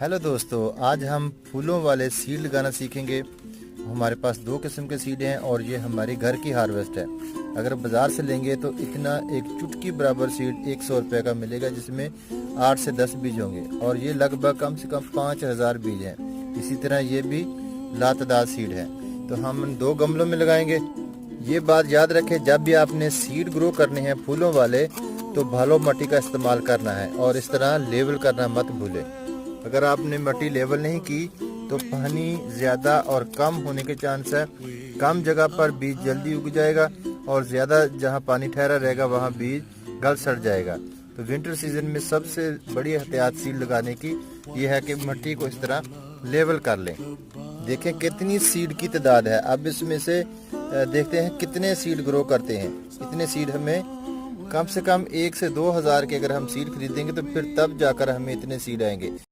Hello दोस्तों, आज हम फूलों वाले सीड लगाना सीखेंगे। हमारे पास दो किस्म के सीड हैं और ये हमारी घर की हार्वेस्ट है। अगर बाज़ार से लेंगे तो इतना एक चुटकी बराबर सीड 100 रुपये का मिलेगा, जिसमें 8 से 10 बीज होंगे और ये लगभग कम से कम 5000 बीज हैं। इसी तरह ये भी लातदार सीड है। तो हम दो गमलों में लगाएंगे। ये बात याद रखें, जब भी आपने सीड ग्रो करने हैं फूलों वाले तो भालो मट्टी का इस्तेमाल करना है और इस तरह लेवल करना मत भूलें। अगर आपने मट्टी लेवल नहीं की तो पानी ज़्यादा और कम होने के चांस है। कम जगह पर बीज जल्दी उग जाएगा और ज़्यादा जहां पानी ठहरा रहेगा वहां बीज गल सड़ जाएगा। तो विंटर सीजन में सबसे बड़ी एहतियात सीड लगाने की यह है कि मट्टी को इस तरह लेवल कर लें। देखें कितनी सीड की तादाद है। अब इसमें से देखते हैं कितने सीड ग्रो करते हैं। इतने सीड हमें कम से कम 1 से 2 हज़ार के अगर हम सीड खरीदेंगे तो फिर तब जाकर हमें इतने सीड आएंगे।